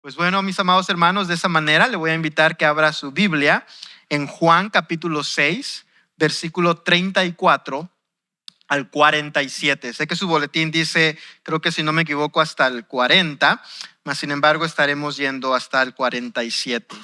Pues bueno, mis amados hermanos, de esa manera le voy a invitar que abra su Biblia en Juan capítulo 6, versículo 34 al 47. Sé que su boletín dice, creo que si no me equivoco, hasta el 40, mas sin embargo estaremos yendo hasta el 47.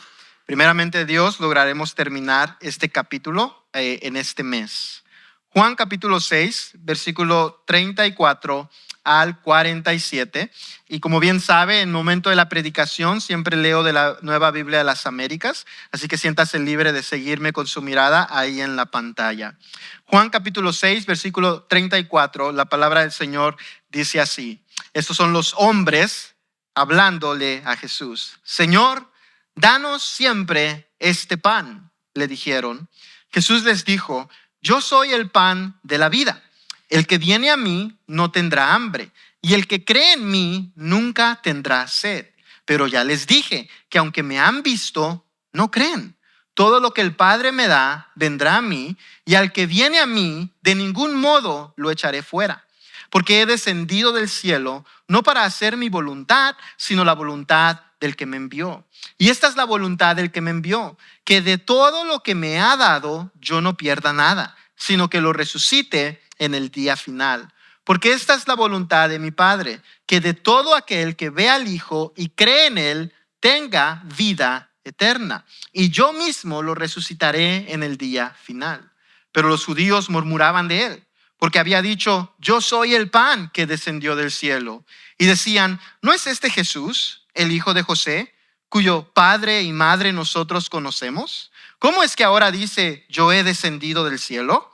Primeramente Dios, lograremos terminar este capítulo en este mes. Juan capítulo 6, versículo 34 al 47. Y como bien sabe, en el momento de la predicación siempre leo de la Nueva Biblia de las Américas, así que siéntase libre de seguirme con su mirada ahí en la pantalla. Juan capítulo 6, versículo 34, la palabra del Señor dice así. Estos son los hombres hablándole a Jesús. Señor, danos siempre este pan, le dijeron. Jesús les dijo, yo soy el pan de la vida. El que viene a mí no tendrá hambre, y el que cree en mí nunca tendrá sed. Pero ya les dije que aunque me han visto, no creen. Todo lo que el Padre me da vendrá a mí, y al que viene a mí, de ningún modo lo echaré fuera. Porque he descendido del cielo, no para hacer mi voluntad, sino la voluntad del que me envió. Y esta es la voluntad del que me envió, que de todo lo que me ha dado, yo no pierda nada, sino que lo resucite en el día final. Porque esta es la voluntad de mi Padre, que de todo aquel que ve al Hijo y cree en él, tenga vida eterna. Y yo mismo lo resucitaré en el día final. Pero los judíos murmuraban de él, porque había dicho, yo soy el pan que descendió del cielo. Y decían, ¿no es este Jesús, el hijo de José, cuyo padre y madre nosotros conocemos? ¿Cómo es que ahora dice, yo he descendido del cielo?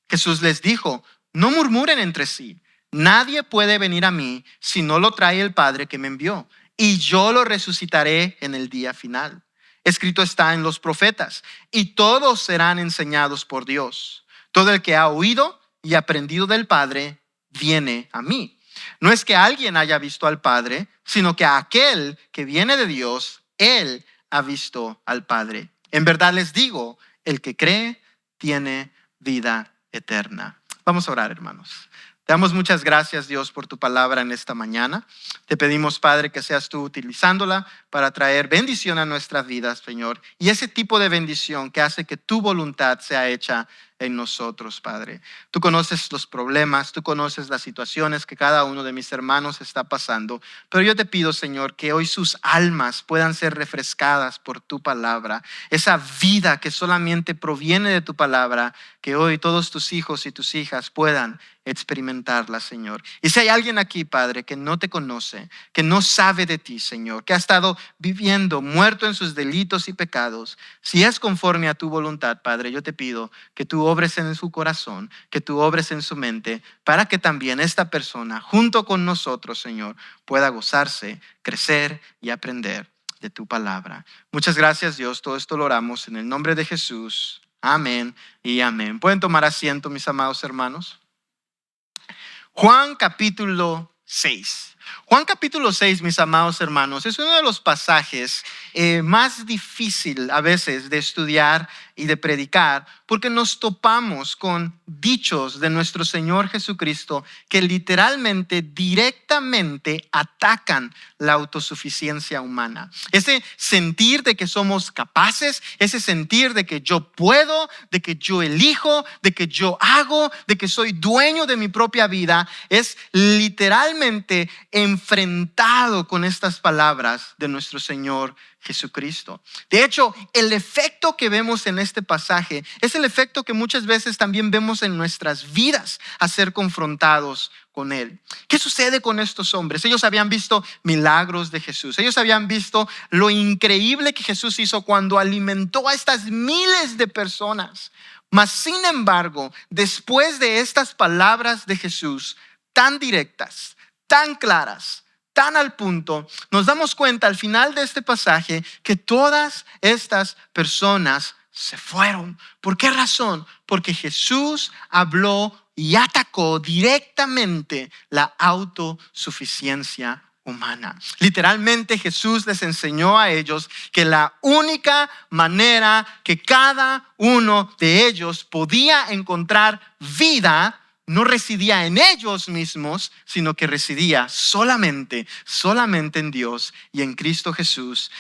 Jesús les dijo, no murmuren entre sí. Nadie puede venir a mí si no lo trae el Padre que me envió, y yo lo resucitaré en el día final. Escrito está en los profetas, y todos serán enseñados por Dios. Todo el que ha oído y aprendido del Padre viene a mí. No es que alguien haya visto al Padre, sino que aquel que viene de Dios, él ha visto al Padre. En verdad les digo, el que cree tiene vida eterna. Vamos a orar, hermanos. Te damos muchas gracias, Dios, por tu palabra en esta mañana. Te pedimos, Padre, que seas tú utilizándola para traer bendición a nuestras vidas, Señor. Y ese tipo de bendición que hace que tu voluntad sea hecha en nosotros, Padre. Tú conoces los problemas, tú conoces las situaciones que cada uno de mis hermanos está pasando, pero yo te pido, Señor, que hoy sus almas puedan ser refrescadas por tu palabra. Esa vida que solamente proviene de tu palabra, que hoy todos tus hijos y tus hijas puedan experimentarla, Señor. Y si hay alguien aquí, Padre, que no te conoce, que no sabe de ti, Señor, que ha estado viviendo muerto en sus delitos y pecados, si es conforme a tu voluntad, Padre, yo te pido que tú obres en su corazón, que tú obres en su mente, para que también esta persona, junto con nosotros, Señor, pueda gozarse, crecer y aprender de tu palabra. Muchas gracias, Dios. Todo esto lo oramos en el nombre de Jesús. Amén y amén. ¿Pueden tomar asiento, mis amados hermanos? Juan capítulo 6. Juan capítulo 6, mis amados hermanos, es uno de los pasajes más difícil a veces de estudiar y de predicar, porque nos topamos con dichos de nuestro Señor Jesucristo que literalmente, directamente atacan la autosuficiencia humana. Ese sentir de que somos capaces, ese sentir de que yo puedo, de que yo elijo, de que yo hago, de que soy dueño de mi propia vida, es literalmente enfrentado con estas palabras de nuestro Señor Jesucristo. De hecho, el efecto que vemos en este pasaje es el efecto que muchas veces también vemos en nuestras vidas a ser confrontados con Él. ¿Qué sucede con estos hombres? Ellos habían visto milagros de Jesús. Ellos habían visto lo increíble que Jesús hizo cuando alimentó a estas miles de personas. Mas, sin embargo, después de estas palabras de Jesús tan directas, tan claras, tan al punto, nos damos cuenta al final de este pasaje que todas estas personas se fueron. ¿Por qué razón? Porque Jesús habló y atacó directamente la autosuficiencia humana. Literalmente Jesús les enseñó a ellos que la única manera que cada uno de ellos podía encontrar vida no residía en ellos mismos, sino que residía solamente en Dios y en Cristo Jesús,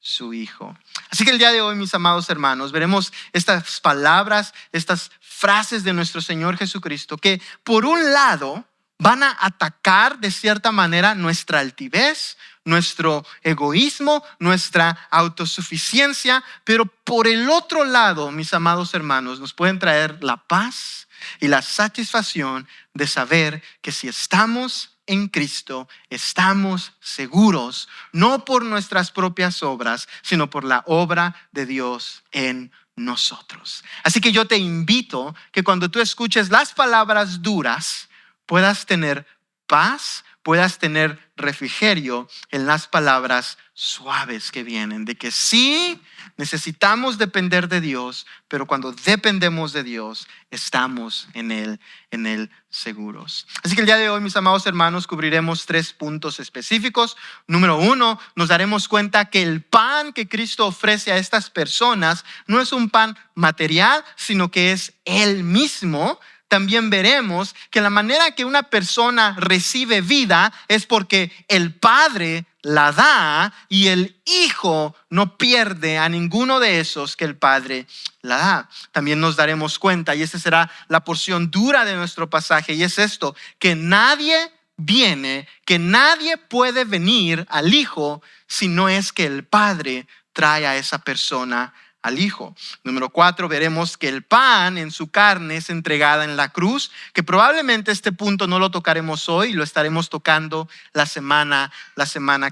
su Hijo. Así que el día de hoy, mis amados hermanos, veremos estas palabras, estas frases de nuestro Señor Jesucristo que por un lado van a atacar de cierta manera nuestra altivez, nuestro egoísmo, nuestra autosuficiencia, pero por el otro lado, mis amados hermanos, nos pueden traer la paz y la satisfacción de saber que si estamos en Cristo, estamos seguros, no por nuestras propias obras, sino por la obra de Dios en nosotros. Así que yo te invito que cuando tú escuches las palabras duras, puedas tener paz, puedas tener refrigerio en las palabras suaves que vienen, de que sí necesitamos depender de Dios, pero cuando dependemos de Dios, estamos en Él seguros. Así que el día de hoy, mis amados hermanos, cubriremos 3 puntos específicos. Número 1, nos daremos cuenta que el pan que Cristo ofrece a estas personas no es un pan material, sino que es Él mismo. También veremos que la manera que una persona recibe vida es porque el Padre la da y el Hijo no pierde a ninguno de esos que el Padre la da. También nos daremos cuenta, y esta será la porción dura de nuestro pasaje, y es esto, que nadie puede venir al Hijo si no es que el Padre trae a esa persona al Hijo. Número 4, veremos que el pan en su carne es entregada en la cruz, que probablemente este punto no lo tocaremos hoy, lo estaremos tocando la semana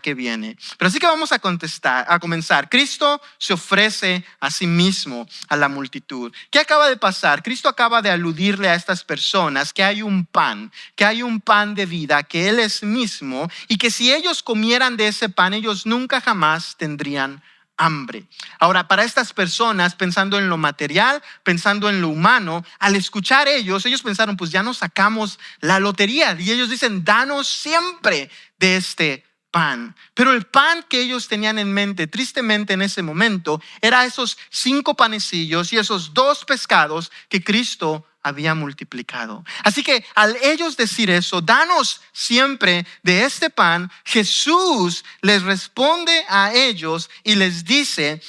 que viene. Pero así que vamos a comenzar. Cristo se ofrece a sí mismo a la multitud. ¿Qué acaba de pasar? Cristo acaba de aludirle a estas personas que hay un pan de vida, que Él es mismo, y que si ellos comieran de ese pan, ellos nunca jamás tendrían hambre. Ahora, para estas personas, pensando en lo material, pensando en lo humano, al escuchar ellos pensaron, pues ya nos sacamos la lotería. Y ellos dicen, danos siempre de este pan. Pero el pan que ellos tenían en mente, tristemente en ese momento, era esos 5 panecillos y esos 2 pescados que Cristo había multiplicado. Así que al ellos decir eso, danos siempre de este pan, Jesús les responde a ellos y les dice,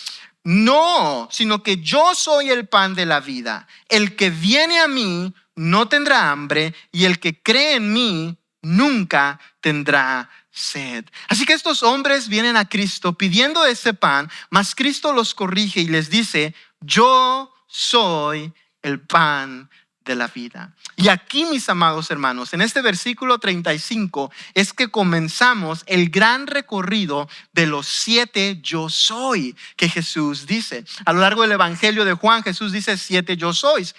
no, sino que yo soy el pan de la vida. El que viene a mí no tendrá hambre y el que cree en mí nunca tendrá sed. Así que estos hombres vienen a Cristo pidiendo ese pan, mas Cristo los corrige y les dice, yo soy el pan de la vida. Y aquí, mis amados hermanos, en este versículo 35 es que comenzamos el gran recorrido de los 7 yo soy que Jesús dice. A lo largo del Evangelio de Juan, Jesús dice 7 yo sois.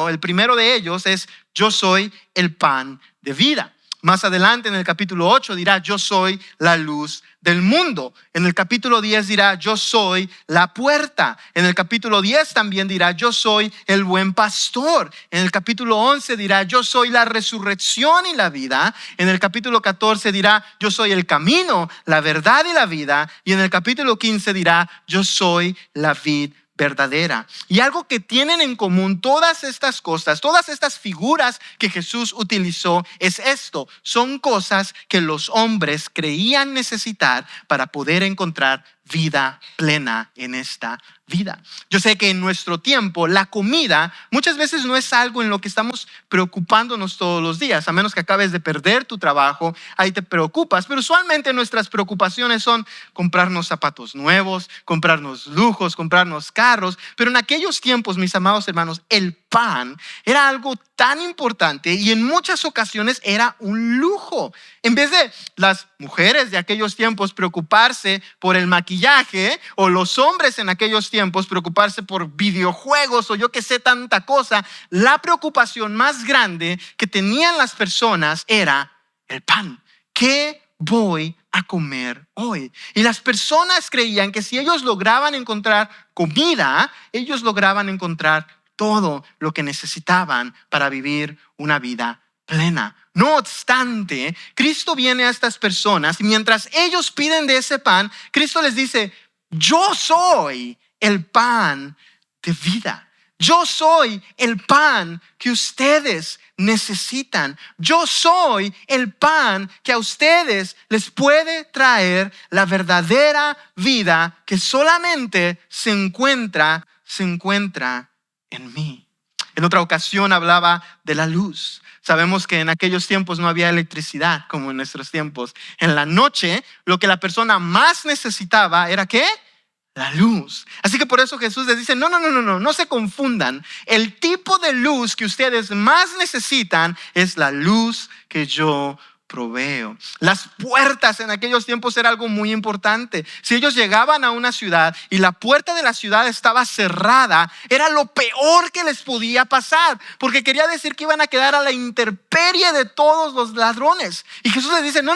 El primero de ellos es yo soy el pan de vida. Más adelante en el capítulo 8 dirá, yo soy la luz del mundo. En el capítulo 10 dirá, yo soy la puerta. En el capítulo 10 también dirá, yo soy el buen pastor. En el capítulo 11 dirá, yo soy la resurrección y la vida. En el capítulo 14 dirá, yo soy el camino, la verdad y la vida. Y en el capítulo 15 dirá, yo soy la vid verdadera. Y algo que tienen en común todas estas cosas, todas estas figuras que Jesús utilizó es esto. Son cosas que los hombres creían necesitar para poder encontrar vida plena en esta vida. Yo sé que en nuestro tiempo la comida muchas veces no es algo en lo que estamos preocupándonos todos los días, a menos que acabes de perder tu trabajo, ahí te preocupas, pero usualmente nuestras preocupaciones son comprarnos zapatos nuevos, comprarnos lujos, comprarnos carros, pero en aquellos tiempos, mis amados hermanos, el pan era algo tan importante y en muchas ocasiones era un lujo. En vez de las mujeres de aquellos tiempos preocuparse por el maquillaje o los hombres en aquellos tiempos preocuparse por videojuegos o yo que sé tanta cosa, la preocupación más grande que tenían las personas era el pan. ¿Qué voy a comer hoy? Y las personas creían que si ellos lograban encontrar comida, ellos lograban encontrar todo lo que necesitaban para vivir una vida plena. No obstante, Cristo viene a estas personas y mientras ellos piden de ese pan, Cristo les dice, yo soy el pan de vida. Yo soy el pan que ustedes necesitan. Yo soy el pan que a ustedes les puede traer la verdadera vida que solamente se encuentra en mí. En otra ocasión hablaba de la luz. Sabemos que en aquellos tiempos no había electricidad como en nuestros tiempos. En la noche, lo que la persona más necesitaba era ¿qué? La luz. Así que por eso Jesús les dice, no se confundan. El tipo de luz que ustedes más necesitan es la luz que yo proveo. Las puertas en aquellos tiempos era algo muy importante. Si ellos llegaban a una ciudad y la puerta de la ciudad estaba cerrada, era lo peor que les podía pasar, porque quería decir que iban a quedar a la intemperie de todos los ladrones. Y Jesús les dice, no,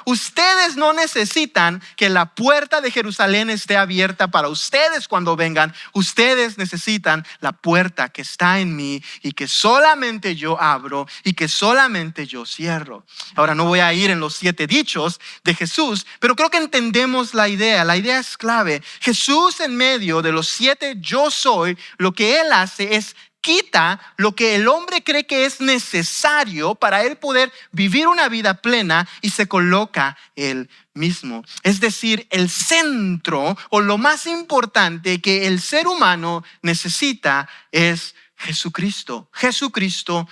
ustedes no necesitan que la puerta de Jerusalén esté abierta para ustedes cuando vengan. Ustedes necesitan la puerta que está en mí y que solamente yo abro y que solamente yo cierro. Ahora no voy a ir en los 7 dichos de Jesús, pero creo que entendemos la idea. La idea es clave. Jesús en medio de los 7 yo soy, lo que Él hace es quita lo que el hombre cree que es necesario para él poder vivir una vida plena y se coloca él mismo. Es decir, el centro o lo más importante que el ser humano necesita es Jesucristo. Jesucristo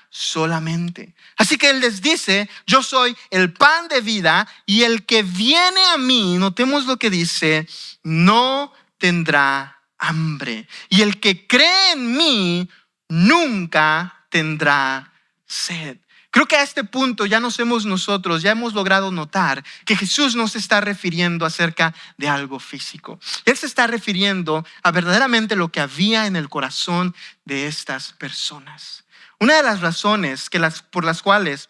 solamente. Así que Él les dice, yo soy el pan de vida y el que viene a mí, notemos lo que dice, no tendrá hambre. Y el que cree en mí nunca tendrá sed. Creo que a este punto ya ya hemos logrado notar que Jesús no se está refiriendo acerca de algo físico. Él se está refiriendo a verdaderamente lo que había en el corazón de estas personas. Una de las razones por las cuales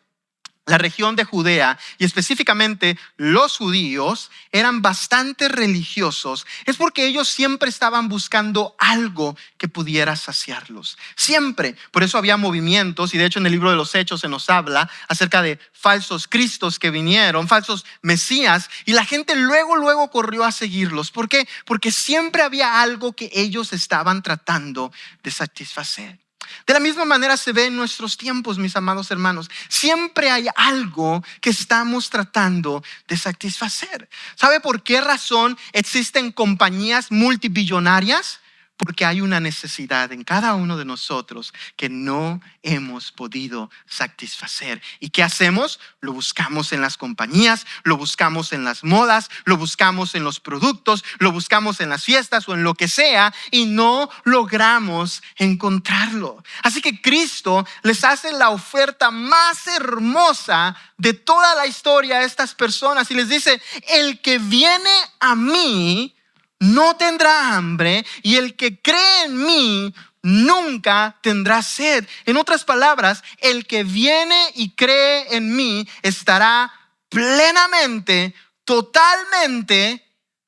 la región de Judea y específicamente los judíos eran bastante religiosos es porque ellos siempre estaban buscando algo que pudiera saciarlos. Siempre. Por eso había movimientos y de hecho en el libro de los Hechos se nos habla acerca de falsos cristos que vinieron, falsos mesías y la gente luego corrió a seguirlos. ¿Por qué? Porque siempre había algo que ellos estaban tratando de satisfacer. De la misma manera se ve en nuestros tiempos, mis amados hermanos. Siempre hay algo que estamos tratando de satisfacer. ¿Sabe por qué razón existen compañías multibillonarias? Porque hay una necesidad en cada uno de nosotros que no hemos podido satisfacer. ¿Y qué hacemos? Lo buscamos en las compañías, lo buscamos en las modas, lo buscamos en los productos, lo buscamos en las fiestas o en lo que sea y no logramos encontrarlo. Así que Cristo les hace la oferta más hermosa de toda la historia a estas personas y les dice, el que viene a mí no tendrá hambre y el que cree en mí nunca tendrá sed. En otras palabras, el que viene y cree en mí estará plenamente, totalmente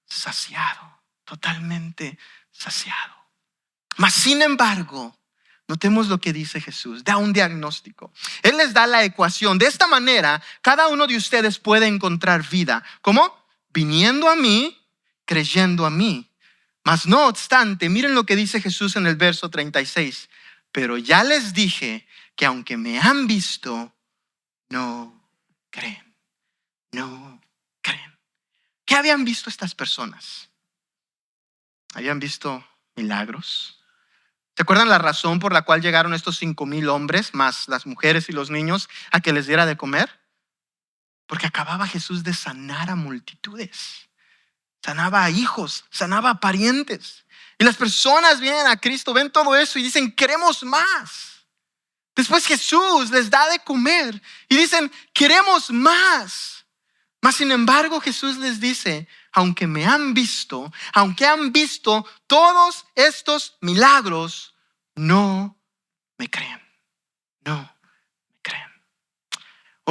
saciado. Totalmente saciado. Mas sin embargo, notemos lo que dice Jesús, da un diagnóstico. Él les da la ecuación. De esta manera, cada uno de ustedes puede encontrar vida. ¿Cómo? Viniendo a mí, creyendo a mí. Mas no obstante, miren lo que dice Jesús en el verso 36. Pero ya les dije que aunque me han visto, no creen. No creen. ¿Qué habían visto estas personas? Habían visto milagros. ¿Se acuerdan la razón por la cual llegaron estos 5,000 hombres, más las mujeres y los niños, a que les diera de comer? Porque acababa Jesús de sanar a multitudes. Sanaba a hijos, sanaba a parientes. Y las personas vienen a Cristo, ven todo eso y dicen, queremos más. Después Jesús les da de comer y dicen, queremos más. Mas sin embargo Jesús les dice, aunque me han visto, aunque han visto todos estos milagros, no me creen. No.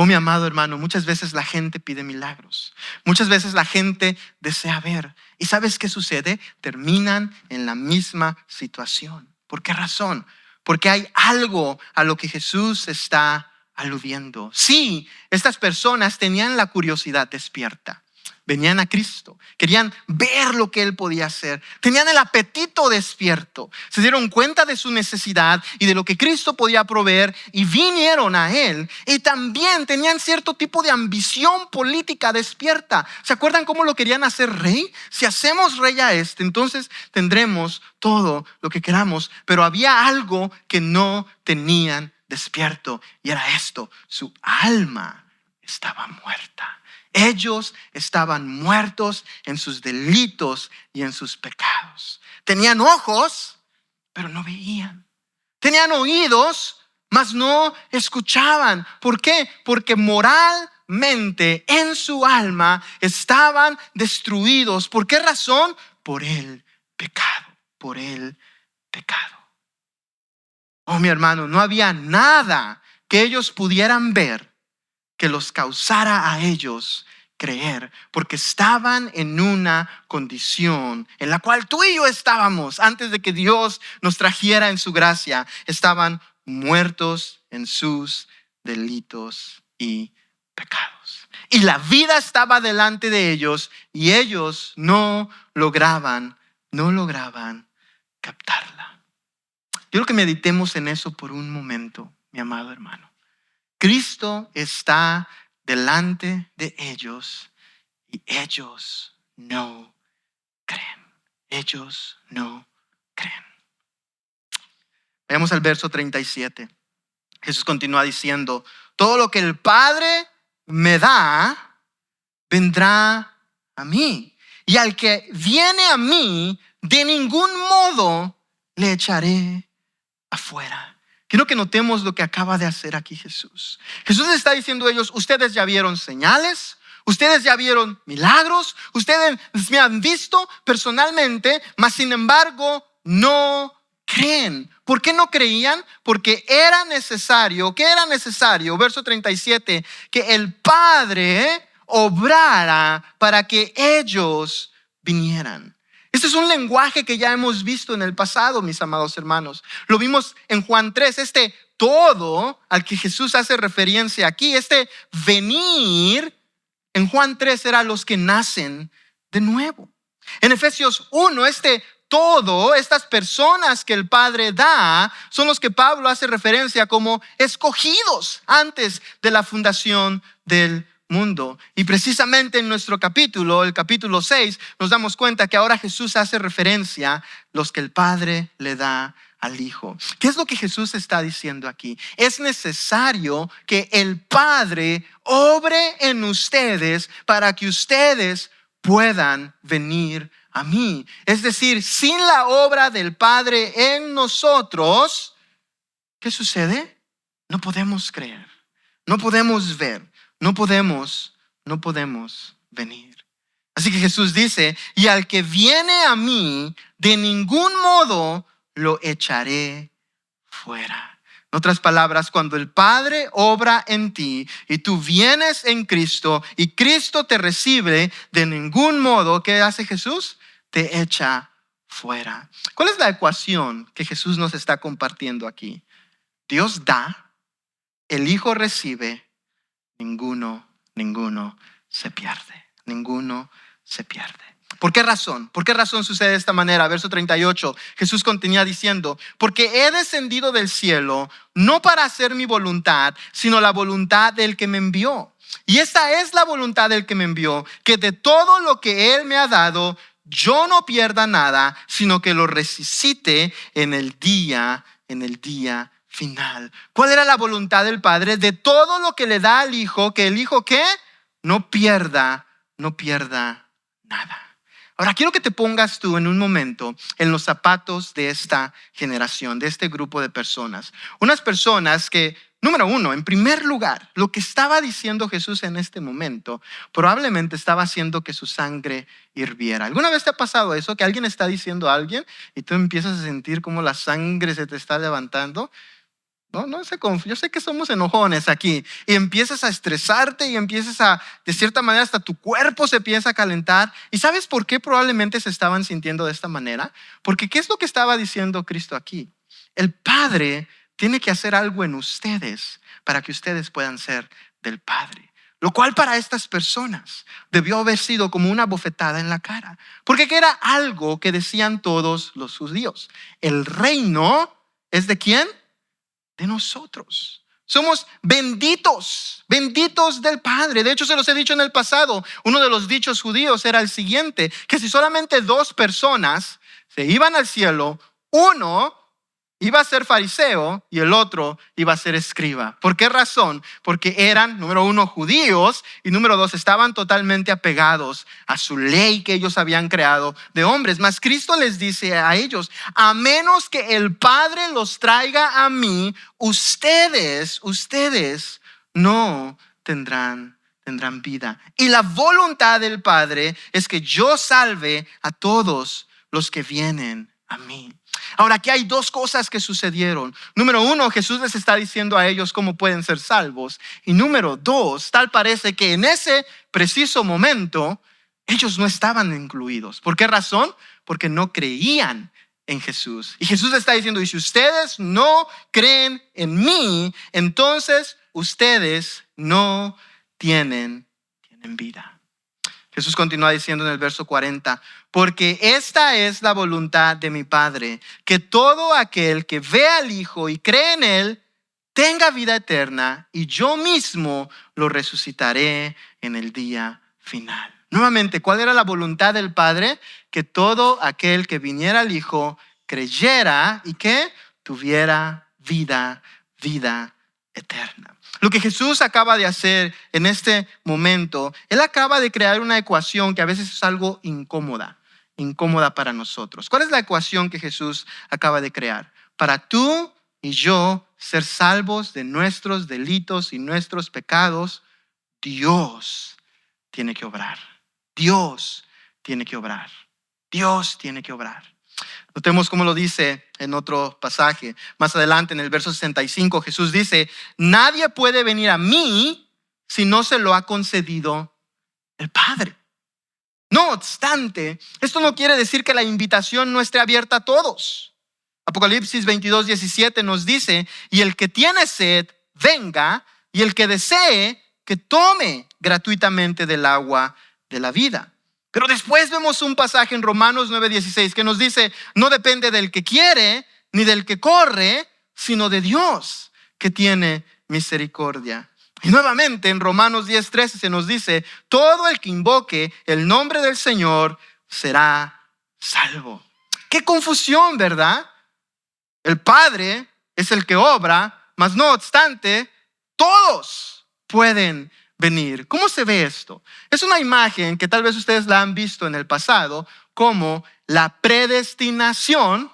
Oh, mi amado hermano, muchas veces la gente pide milagros. Muchas veces la gente desea ver. ¿Y sabes qué sucede? Terminan en la misma situación. ¿Por qué razón? Porque hay algo a lo que Jesús está aludiendo. Sí, estas personas tenían la curiosidad despierta. venían a Cristo, querían ver lo que Él podía hacer, tenían el apetito despierto, se dieron cuenta de su necesidad y de lo que Cristo podía proveer y vinieron a Él, y también tenían cierto tipo de ambición política despierta. ¿Se acuerdan cómo lo querían hacer rey? Si hacemos rey a este, entonces tendremos todo lo que queramos, pero había algo que no tenían despierto, y era esto: su alma estaba muerta. Ellos estaban muertos en sus delitos y en sus pecados. Tenían ojos, pero no veían. Tenían oídos, mas no escuchaban. ¿Por qué? Porque moralmente en su alma estaban destruidos. ¿Por qué razón? Por el pecado. Por el pecado. Oh, mi hermano, no había nada que ellos pudieran ver que los causara a ellos creer, porque estaban en una condición en la cual tú y yo estábamos antes de que Dios nos trajera en su gracia. Estaban muertos en sus delitos y pecados. Y la vida estaba delante de ellos y ellos no lograban captarla. Quiero que meditemos en eso por un momento, mi amado hermano. Cristo está delante de ellos y ellos no creen. Ellos no creen. Veamos al verso 37. Jesús continúa diciendo: todo lo que el Padre me da, vendrá a mí. Y al que viene a mí, de ningún modo le echaré afuera. Quiero que notemos lo que acaba de hacer aquí Jesús. Jesús está diciendo a ellos: ustedes ya vieron señales, ustedes ya vieron milagros, ustedes me han visto personalmente, mas sin embargo no creen. ¿Por qué no creían? Porque era necesario, ¿qué era necesario? Verso 37, que el Padre obrara para que ellos vinieran. Este es un lenguaje que ya hemos visto en el pasado, mis amados hermanos. Lo vimos en Juan 3, este todo al que Jesús hace referencia aquí, este venir, en Juan 3 era los que nacen de nuevo. En Efesios 1, este todo, estas personas que el Padre da, son los que Pablo hace referencia como escogidos antes de la fundación del mundo. Y precisamente en nuestro capítulo, el capítulo 6, nos damos cuenta que ahora Jesús hace referencia a los que el Padre le da al Hijo. ¿Qué es lo que Jesús está diciendo aquí? Es necesario que el Padre obre en ustedes para que ustedes puedan venir a mí. Es decir, sin la obra del Padre en nosotros, ¿qué sucede? No podemos creer, no podemos ver, no podemos venir. Así que Jesús dice: y al que viene a mí, de ningún modo lo echaré fuera. En otras palabras, cuando el Padre obra en ti y tú vienes en Cristo y Cristo te recibe, de ningún modo, ¿qué hace Jesús? Te echa fuera. ¿Cuál es la ecuación que Jesús nos está compartiendo aquí? Dios da, el Hijo recibe, ninguno se pierde. Ninguno se pierde. ¿Por qué razón? ¿Por qué razón sucede de esta manera? Verso 38, Jesús continúa diciendo: porque he descendido del cielo no para hacer mi voluntad, sino la voluntad del que me envió. Y esta es la voluntad del que me envió, que de todo lo que Él me ha dado, yo no pierda nada, sino que lo resucite en el día final. ¿Cuál era la voluntad del Padre? De todo lo que le da al Hijo, que el Hijo, ¿qué? No pierda nada. Ahora quiero que te pongas tú en un momento en los zapatos de esta generación, de este grupo de personas. Unas personas que, número uno, en primer lugar, lo que estaba diciendo Jesús en este momento probablemente estaba haciendo que su sangre hirviera. ¿Alguna vez te ha pasado eso? Que alguien está diciendo a alguien y tú empiezas a sentir como la sangre se te está levantando. No se confía. Yo sé que somos enojones aquí y empiezas a estresarte y empiezas a, de cierta manera, hasta tu cuerpo se empieza a calentar. ¿Y sabes por qué probablemente se estaban sintiendo de esta manera? Porque ¿qué es lo que estaba diciendo Cristo aquí? El Padre tiene que hacer algo en ustedes para que ustedes puedan ser del Padre. Lo cual para estas personas debió haber sido como una bofetada en la cara. Porque era algo que decían todos los judíos. El reino es ¿de quién? De nosotros. Somos benditos, benditos del Padre. De hecho, se los he dicho en el pasado. Uno de los dichos judíos era el siguiente, que si solamente 2 personas se iban al cielo, uno iba a ser fariseo y el otro iba a ser escriba. ¿Por qué razón? Porque eran, número 1, judíos y número 2, estaban totalmente apegados a su ley que ellos habían creado de hombres. Mas Cristo les dice a ellos, a menos que el Padre los traiga a mí, ustedes no tendrán vida. Y la voluntad del Padre es que yo salve a todos los que vienen a mí. Ahora, aquí hay 2 cosas que sucedieron. Número 1, Jesús les está diciendo a ellos cómo pueden ser salvos. Y número 2, tal parece que en ese preciso momento ellos no estaban incluidos. ¿Por qué razón? Porque no creían en Jesús. Y Jesús les está diciendo, y si ustedes no creen en mí, entonces ustedes no tienen vida. Jesús continúa diciendo en el verso 40, porque esta es la voluntad de mi Padre, que todo aquel que ve al Hijo y cree en Él, tenga vida eterna, y yo mismo lo resucitaré en el día final. Nuevamente, ¿cuál era la voluntad del Padre? Que todo aquel que viniera al Hijo creyera y que tuviera vida eterna. Lo que Jesús acaba de hacer en este momento, Él acaba de crear una ecuación que a veces es algo incómoda para nosotros. ¿Cuál es la ecuación que Jesús acaba de crear? Para tú y yo ser salvos de nuestros delitos y nuestros pecados, Dios tiene que obrar. Dios tiene que obrar. Dios tiene que obrar. Notemos cómo lo dice en otro pasaje. Más adelante en el verso 65 Jesús dice, nadie puede venir a mí si no se lo ha concedido el Padre. No obstante, esto no quiere decir que la invitación no esté abierta a todos. Apocalipsis 22:17 nos dice, y el que tiene sed, venga, y el que desee, que tome gratuitamente del agua de la vida. Pero después vemos un pasaje en Romanos 9:16 que nos dice, no depende del que quiere ni del que corre, sino de Dios que tiene misericordia. Y nuevamente en Romanos 10:13 se nos dice, todo el que invoque el nombre del Señor será salvo. Qué confusión, ¿verdad? El Padre es el que obra, mas no obstante, todos pueden venir. ¿Cómo se ve esto? Es una imagen que tal vez ustedes la han visto en el pasado como la predestinación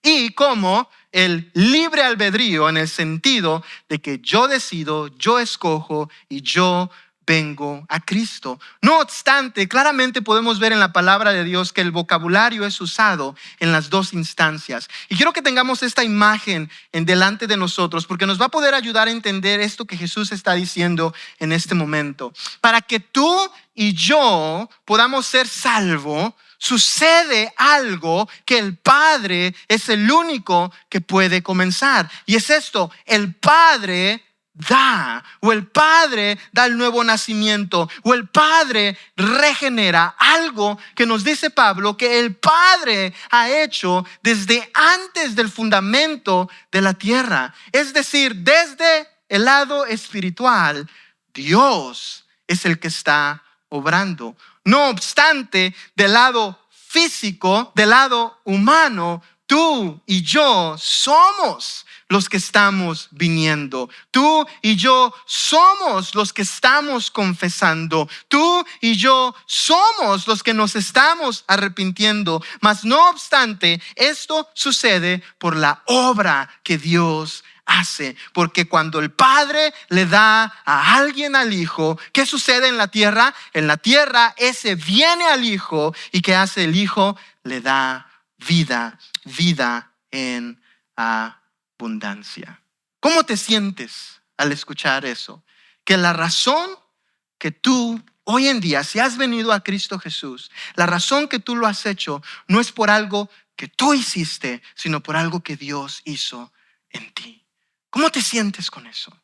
y como el libre albedrío, en el sentido de que yo decido, yo escojo y yo vengo a Cristo. No obstante, claramente podemos ver en la palabra de Dios que el vocabulario es usado en las 2 instancias. Y quiero que tengamos esta imagen en delante de nosotros porque nos va a poder ayudar a entender esto que Jesús está diciendo en este momento. Para que tú y yo podamos ser salvos, sucede algo que el Padre es el único que puede comenzar. Y es esto, el Padre da, o el Padre da el nuevo nacimiento, o el Padre regenera, algo que nos dice Pablo que el Padre ha hecho desde antes del fundamento de la tierra. Es decir, desde el lado espiritual, Dios es el que está obrando. No obstante, del lado físico, del lado humano, tú y yo somos los que estamos viniendo. Tú y yo somos los que estamos confesando. Tú y yo somos los que nos estamos arrepintiendo. Mas no obstante, esto sucede por la obra que Dios hace. Porque cuando el Padre le da a alguien al Hijo, ¿qué sucede en la tierra? En la tierra ese viene al Hijo y ¿qué hace el Hijo? Le da vida en abundancia. ¿Cómo te sientes al escuchar eso? Que la razón que tú hoy en día, si has venido a Cristo Jesús, la razón que tú lo has hecho no es por algo que tú hiciste, sino por algo que Dios hizo en ti. ¿Cómo te sientes con eso?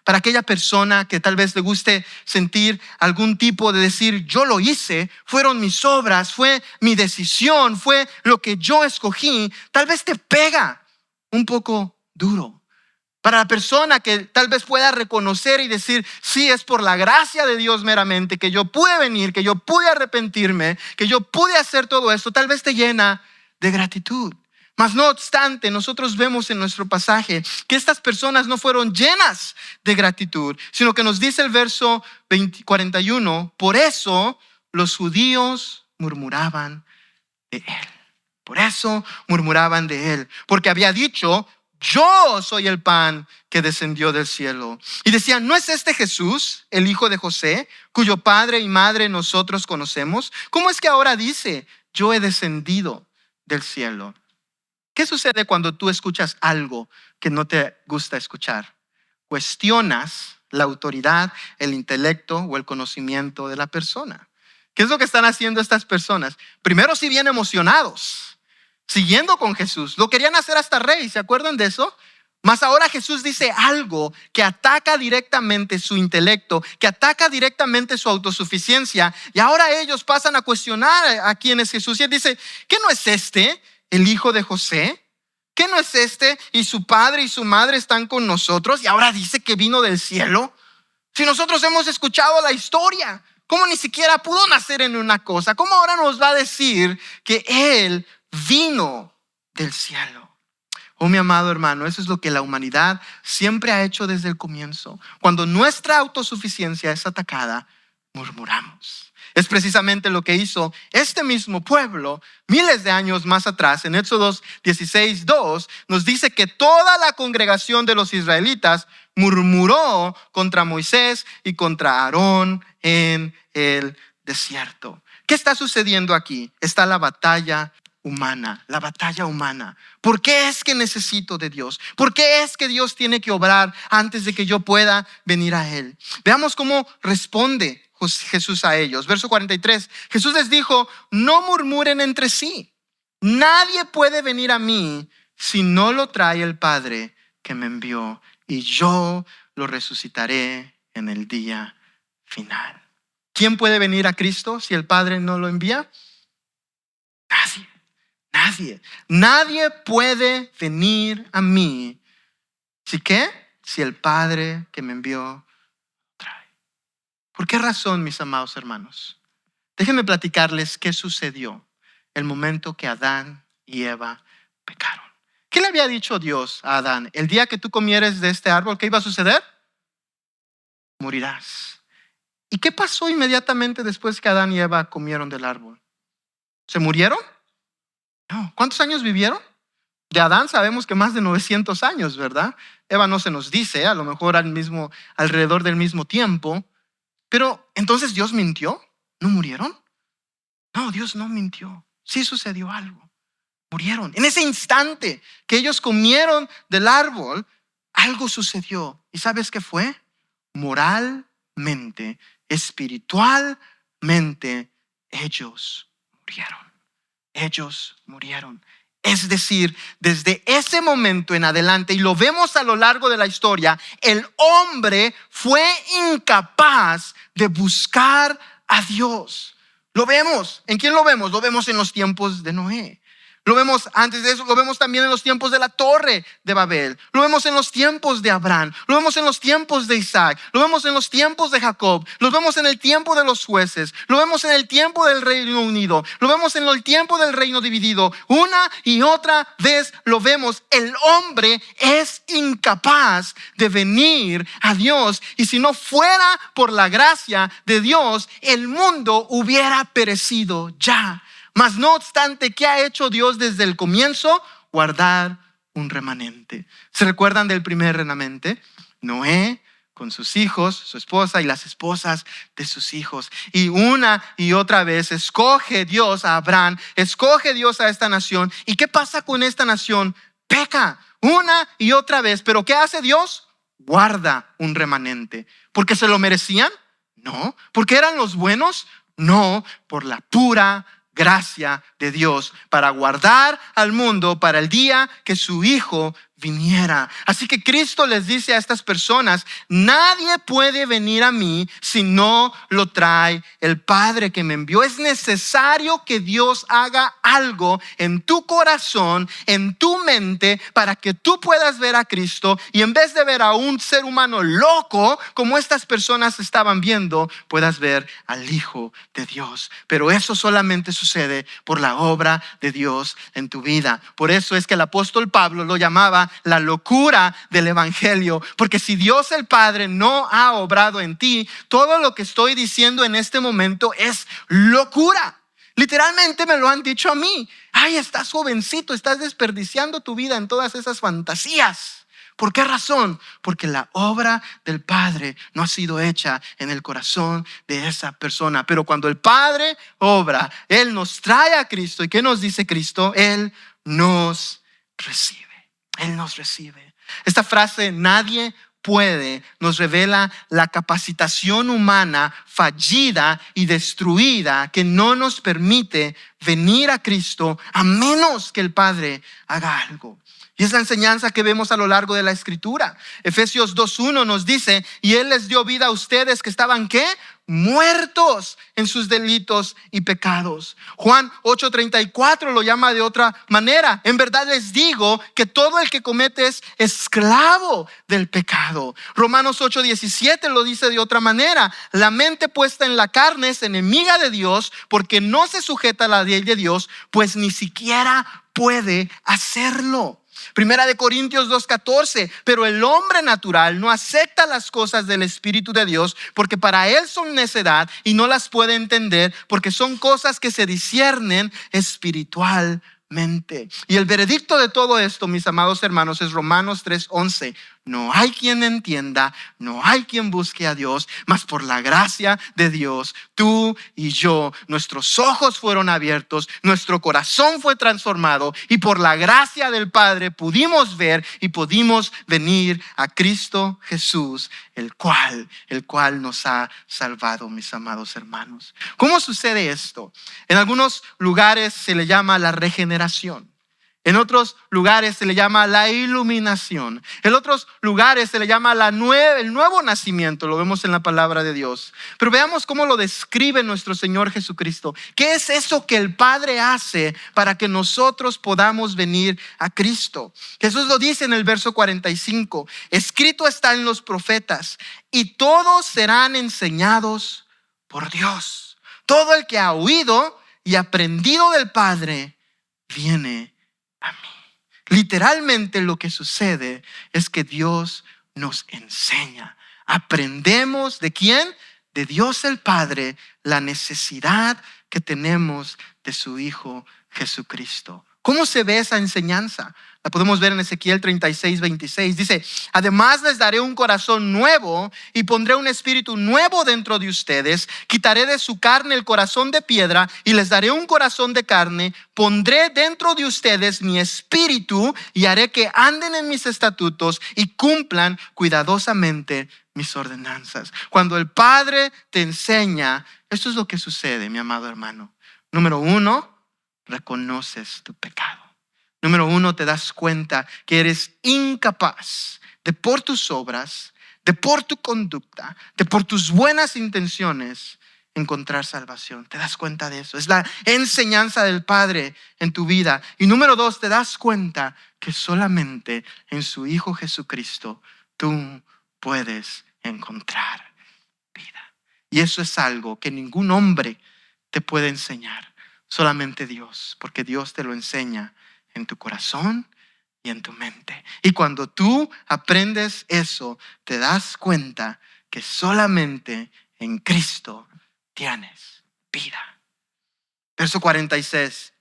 Para aquella persona que tal vez le guste sentir algún tipo de decir, yo lo hice, fueron mis obras, fue mi decisión, fue lo que yo escogí, tal vez te pega un poco duro. Para la persona que tal vez pueda reconocer y decir, sí, es por la gracia de Dios meramente que yo pude venir, que yo pude arrepentirme, que yo pude hacer todo esto, tal vez te llena de gratitud. Mas no obstante, nosotros vemos en nuestro pasaje que estas personas no fueron llenas de gratitud, sino que nos dice el verso 41, por eso los judíos murmuraban de él. Por eso murmuraban de él, porque había dicho, yo soy el pan que descendió del cielo. Y decían, ¿no es este Jesús, el hijo de José, cuyo padre y madre nosotros conocemos? ¿Cómo es que ahora dice, yo he descendido del cielo? ¿Qué sucede cuando tú escuchas algo que no te gusta escuchar? Cuestionas la autoridad, el intelecto o el conocimiento de la persona. ¿Qué es lo que están haciendo estas personas? Primero, si bien emocionados, siguiendo con Jesús. Lo querían hacer hasta rey, ¿se acuerdan de eso? Mas ahora Jesús dice algo que ataca directamente su intelecto, que ataca directamente su autosuficiencia. Y ahora ellos pasan a cuestionar a quién es Jesús. Y él dice, ¿qué no es este el hijo de José? ¿Qué no es este? Y su padre y su madre están con nosotros. Y ahora dice que vino del cielo. Si nosotros hemos escuchado la historia, ¿cómo ni siquiera pudo nacer en una cosa? ¿Cómo ahora nos va a decir que él vino del cielo? Oh, mi amado hermano, eso es lo que la humanidad siempre ha hecho desde el comienzo. Cuando nuestra autosuficiencia es atacada, murmuramos. Es precisamente lo que hizo este mismo pueblo miles de años más atrás. En Éxodo 16:2 nos dice que toda la congregación de los israelitas murmuró contra Moisés y contra Aarón en el desierto. ¿Qué está sucediendo aquí? Está la batalla humana, la batalla humana. ¿Por qué es que necesito de Dios? ¿Por qué es que Dios tiene que obrar antes de que yo pueda venir a Él? Veamos cómo responde Jesús a ellos. Verso 43, Jesús les dijo, no murmuren entre sí. Nadie puede venir a mí si no lo trae el Padre que me envió, y yo lo resucitaré en el día final. ¿Quién puede venir a Cristo si el Padre no lo envía? Nadie. Nadie. Nadie puede venir a mí. ¿Sí qué? Si el Padre que me envió trae. ¿Por qué razón, mis amados hermanos? Déjenme platicarles qué sucedió el momento que Adán y Eva pecaron. ¿Qué le había dicho Dios a Adán? El día que tú comieres de este árbol, ¿qué iba a suceder? Morirás. ¿Y qué pasó inmediatamente después que Adán y Eva comieron del árbol? ¿Se murieron? No. ¿Cuántos años vivieron? De Adán sabemos que más de 900 años, ¿verdad? Eva no se nos dice, a lo mejor alrededor del mismo tiempo. Pero entonces ¿Dios mintió? ¿No murieron? No, Dios no mintió. Sí sucedió algo. Murieron. En ese instante que ellos comieron del árbol, algo sucedió. ¿Y sabes qué fue? Moralmente, espiritualmente, ellos murieron. Ellos murieron. Es decir, desde ese momento en adelante, y lo vemos a lo largo de la historia, el hombre fue incapaz de buscar a Dios. Lo vemos. ¿En quién lo vemos? Lo vemos en los tiempos de Noé. Lo vemos antes de eso, lo vemos también en los tiempos de la Torre de Babel. Lo vemos en los tiempos de Abraham. Lo vemos en los tiempos de Isaac. Lo vemos en los tiempos de Jacob. Lo vemos en el tiempo de los jueces. Lo vemos en el tiempo del Reino Unido. Lo vemos en el tiempo del reino dividido. Una y otra vez lo vemos. El hombre es incapaz de venir a Dios. Y si no fuera por la gracia de Dios, el mundo hubiera perecido ya. Mas no obstante, ¿qué ha hecho Dios desde el comienzo? Guardar un remanente. ¿Se recuerdan del primer remanente? Noé con sus hijos, su esposa y las esposas de sus hijos. Y una y otra vez escoge Dios a Abraham, escoge Dios a esta nación. ¿Y qué pasa con esta nación? Peca una y otra vez. ¿Pero qué hace Dios? Guarda un remanente. ¿Porque se lo merecían? No. ¿Porque eran los buenos? No. Por la pura gracia de Dios para guardar al mundo para el día que su Hijo viniera. Así que Cristo les dice a estas personas: nadie puede venir a mí si no lo trae el Padre que me envió. Es necesario que Dios haga algo en tu corazón, en tu mente, para que tú puedas ver a Cristo, y en vez de ver a un ser humano loco como estas personas estaban viendo, puedas ver al Hijo de Dios. Pero eso solamente sucede por la obra de Dios en tu vida. Por eso es que el apóstol Pablo lo llamaba la locura del evangelio, porque si Dios el Padre no ha obrado en ti, todo lo que estoy diciendo en este momento es locura. Literalmente me lo han dicho a mí: ay, estás jovencito, estás desperdiciando tu vida en todas esas fantasías. ¿Por qué razón? Porque la obra del Padre no ha sido hecha en el corazón de esa persona. Pero cuando el Padre obra, Él nos trae a Cristo. ¿Y qué nos dice Cristo? Él nos recibe. Él nos recibe. Esta frase, nadie puede, nos revela la capacitación humana fallida y destruida que no nos permite venir a Cristo a menos que el Padre haga algo. Y es la enseñanza que vemos a lo largo de la Escritura. Efesios 2:1 nos dice: y Él les dio vida a ustedes que estaban, ¿qué? Muertos en sus delitos y pecados. Juan 8:34 lo llama de otra manera: en verdad les digo que todo el que comete es esclavo del pecado. Romanos 8:17 lo dice de otra manera: la mente puesta en la carne es enemiga de Dios, porque no se sujeta a la ley de Dios, pues ni siquiera puede hacerlo. Primera de Corintios 2:14: pero el hombre natural no acepta las cosas del Espíritu de Dios, porque para él son necedad y no las puede entender, porque son cosas que se disciernen espiritualmente. Y el veredicto de todo esto, mis amados hermanos, es Romanos 3:11: no hay quien entienda, no hay quien busque a Dios, mas por la gracia de Dios, tú y yo, nuestros ojos fueron abiertos, nuestro corazón fue transformado, y por la gracia del Padre pudimos ver y pudimos venir a Cristo Jesús, el cual nos ha salvado, mis amados hermanos. ¿Cómo sucede esto? En algunos lugares se le llama la regeneración. En otros lugares se le llama la iluminación. En otros lugares se le llama el nuevo nacimiento. Lo vemos en la palabra de Dios. Pero veamos cómo lo describe nuestro Señor Jesucristo. ¿Qué es eso que el Padre hace para que nosotros podamos venir a Cristo? Jesús lo dice en el verso 45. Escrito está en los profetas: y todos serán enseñados por Dios. Todo el que ha oído y aprendido del Padre viene a mí. Literalmente lo que sucede es que Dios nos enseña. Aprendemos ¿de quién? De Dios el Padre, la necesidad que tenemos de su Hijo Jesucristo. ¿Cómo se ve esa enseñanza? La podemos ver en Ezequiel 36:26. Dice: además les daré un corazón nuevo y pondré un espíritu nuevo dentro de ustedes. Quitaré de su carne el corazón de piedra y les daré un corazón de carne. Pondré dentro de ustedes mi espíritu y haré que anden en mis estatutos y cumplan cuidadosamente mis ordenanzas. Cuando el Padre te enseña, esto es lo que sucede, mi amado hermano. Número 1, reconoces tu pecado. Número 1, te das cuenta que eres incapaz de, por tus obras, de por tu conducta, de por tus buenas intenciones, encontrar salvación. Te das cuenta de eso. Es la enseñanza del Padre en tu vida. Y número 2, te das cuenta que solamente en su Hijo Jesucristo tú puedes encontrar vida. Y eso es algo que ningún hombre te puede enseñar. Solamente Dios, porque Dios te lo enseña en tu corazón y en tu mente. Y cuando tú aprendes eso, te das cuenta que solamente en Cristo tienes vida. Verso 46,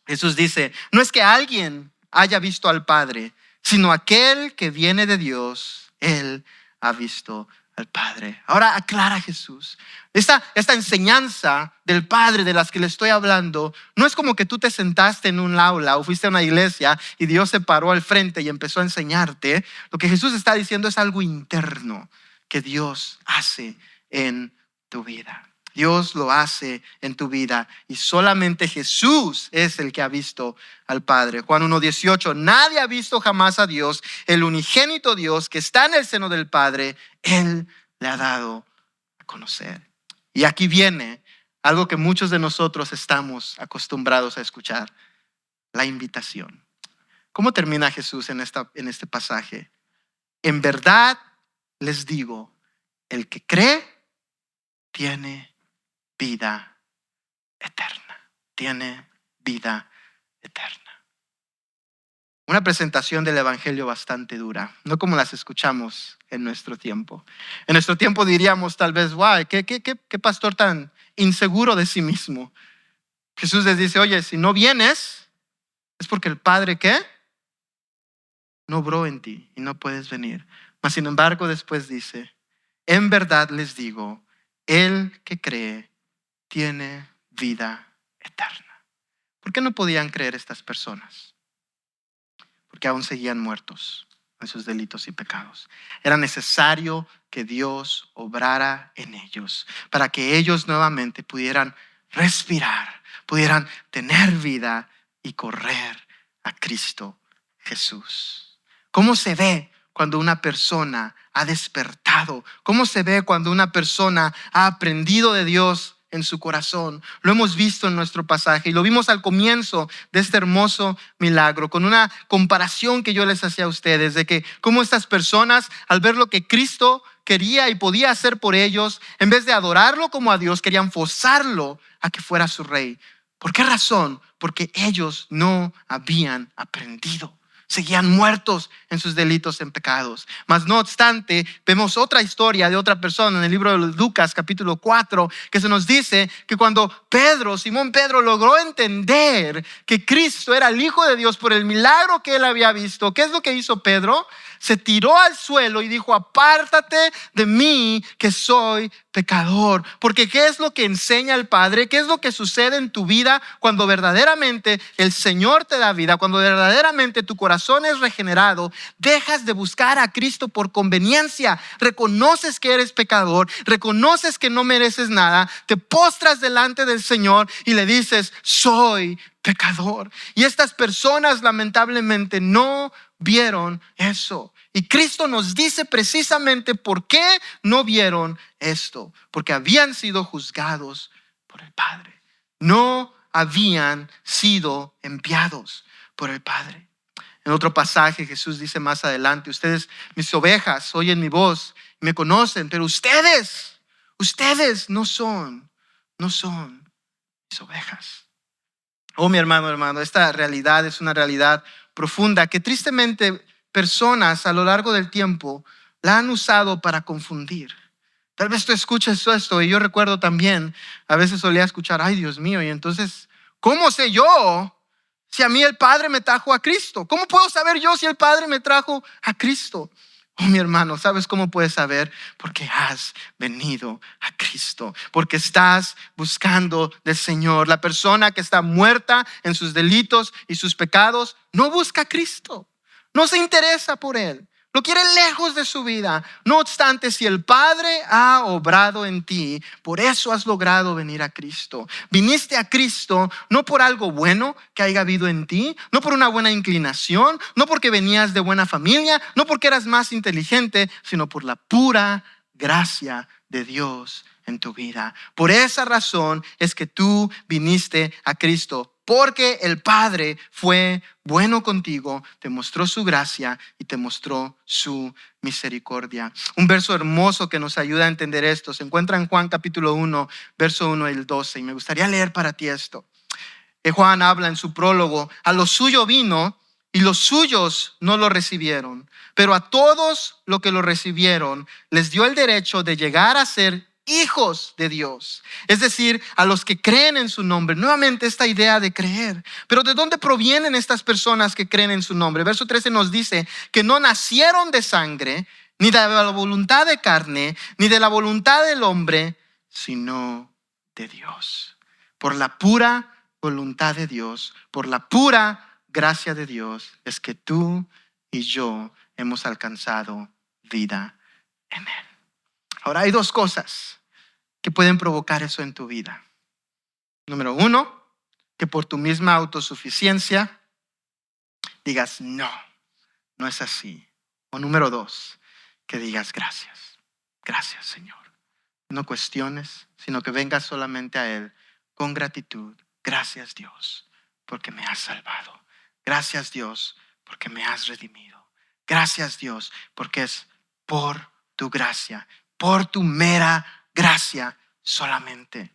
Jesús dice: no es que alguien haya visto al Padre, sino aquel que viene de Dios, Él ha visto al Padre. Ahora aclara Jesús. Esta enseñanza del Padre de las que le estoy hablando no es como que tú te sentaste en un aula o fuiste a una iglesia y Dios se paró al frente y empezó a enseñarte. Lo que Jesús está diciendo es algo interno que Dios hace en tu vida. Dios lo hace en tu vida y solamente Jesús es el que ha visto al Padre. Juan 1:18, nadie ha visto jamás a Dios, el unigénito Dios que está en el seno del Padre, Él le ha dado a conocer. Y aquí viene algo que muchos de nosotros estamos acostumbrados a escuchar, la invitación. ¿Cómo termina Jesús en este pasaje? En verdad les digo, el que cree tiene vida eterna. Tiene vida eterna. Una presentación del evangelio bastante dura, no como las escuchamos en nuestro tiempo. En nuestro tiempo diríamos tal vez, wow, qué pastor tan inseguro de sí mismo. Jesús les dice, oye, si no vienes, es porque el Padre, ¿qué? No obró en ti y no puedes venir. Mas sin embargo después dice, en verdad les digo, el que cree tiene vida eterna. ¿Por qué no podían creer estas personas? Porque aún seguían muertos en sus delitos y pecados. Era necesario que Dios obrara en ellos para que ellos nuevamente pudieran respirar, pudieran tener vida y correr a Cristo Jesús. ¿Cómo se ve cuando una persona ha despertado? ¿Cómo se ve cuando una persona ha aprendido de Dios en su corazón? Lo hemos visto en nuestro pasaje y lo vimos al comienzo de este hermoso milagro con una comparación que yo les hacía a ustedes de que cómo estas personas al ver lo que Cristo quería y podía hacer por ellos, en vez de adorarlo como a Dios, querían forzarlo a que fuera su rey. ¿Por qué razón? Porque ellos no habían aprendido. Seguían muertos en sus delitos, en pecados. Mas no obstante, vemos otra historia de otra persona en el libro de Lucas capítulo 4, que se nos dice que cuando Simón Pedro logró entender que Cristo era el Hijo de Dios por el milagro que él había visto, ¿qué es lo que hizo Pedro? Se tiró al suelo y dijo, apártate de mí que soy pecador. Porque ¿qué es lo que enseña el Padre? ¿Qué es lo que sucede en tu vida cuando verdaderamente el Señor te da vida? Cuando verdaderamente tu corazón es regenerado, dejas de buscar a Cristo por conveniencia. Reconoces que eres pecador, reconoces que no mereces nada, te postras delante del Señor y le dices, soy pecador. Y estas personas lamentablemente no vieron eso. Y Cristo nos dice precisamente por qué no vieron esto. Porque habían sido juzgados por el Padre. No habían sido enviados por el Padre. En otro pasaje Jesús dice más adelante, ustedes, mis ovejas, oyen mi voz, me conocen, pero ustedes no son mis ovejas. Oh, mi hermano, esta realidad es una realidad profunda que tristemente personas a lo largo del tiempo la han usado para confundir. Tal vez tú escuches esto y yo recuerdo también, a veces solía escuchar, ay Dios mío, y entonces, ¿cómo sé yo si a mí el Padre me trajo a Cristo? ¿Cómo puedo saber yo si el Padre me trajo a Cristo? Oh, mi hermano, ¿sabes cómo puedes saber? Porque has venido a Cristo, porque estás buscando del Señor. La persona que está muerta en sus delitos y sus pecados no busca a Cristo, no se interesa por Él, lo quiere lejos de su vida. No obstante, si el Padre ha obrado en ti, por eso has logrado venir a Cristo. Viniste a Cristo no por algo bueno que haya habido en ti, no por una buena inclinación, no porque venías de buena familia, no porque eras más inteligente, sino por la pura gracia de Dios en tu vida. Por esa razón es que tú viniste a Cristo. Porque el Padre fue bueno contigo, te mostró su gracia y te mostró su misericordia. Un verso hermoso que nos ayuda a entender esto se encuentra en Juan capítulo 1, verso 1 y el 12. Y me gustaría leer para ti esto. Juan habla en su prólogo, a lo suyo vino y los suyos no lo recibieron. Pero a todos los que lo recibieron les dio el derecho de llegar a ser hijos de Dios, es decir, a los que creen en su nombre. Nuevamente esta idea de creer. Pero ¿de dónde provienen estas personas que creen en su nombre? Verso 13 nos dice que no nacieron de sangre, ni de la voluntad de carne, ni de la voluntad del hombre, sino de Dios. Por la pura voluntad de Dios, por la pura gracia de Dios, es que tú y yo hemos alcanzado vida en Él. Ahora hay dos cosas que pueden provocar eso en tu vida. Número 1, que por tu misma autosuficiencia digas, no es así. O número 2, que digas gracias. Gracias, Señor. No cuestiones, sino que vengas solamente a Él con gratitud. Gracias, Dios, porque me has salvado. Gracias, Dios, porque me has redimido. Gracias, Dios, porque es por tu gracia, por tu mera gracia solamente.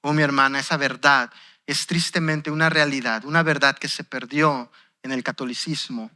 Oh, mi hermana, esa verdad es tristemente una realidad, una verdad que se perdió en el catolicismo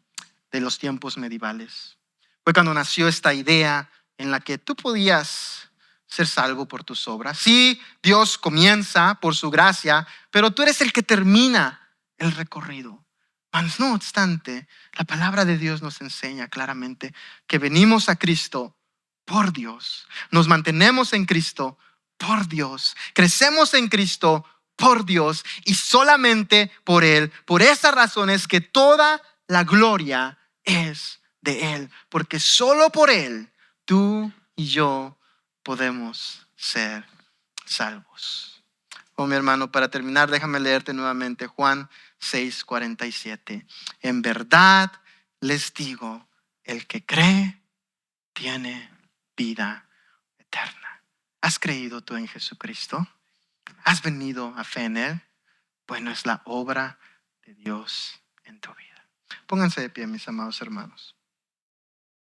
de los tiempos medievales. Fue cuando nació esta idea en la que tú podías ser salvo por tus obras. Sí, Dios comienza por su gracia, pero tú eres el que termina el recorrido. Mas no obstante, la palabra de Dios nos enseña claramente que venimos a Cristo por Dios. Nos mantenemos en Cristo por Dios. Crecemos en Cristo por Dios y solamente por Él. Por esa razón es que toda la gloria es de Él, porque solo por Él tú y yo podemos ser salvos. Oh, mi hermano, para terminar, déjame leerte nuevamente Juan 6:47. En verdad les digo, el que cree tiene vida eterna. ¿Has creído tú en Jesucristo? ¿Has venido a fe en Él? Bueno, es la obra de Dios en tu vida. Pónganse de pie, mis amados hermanos.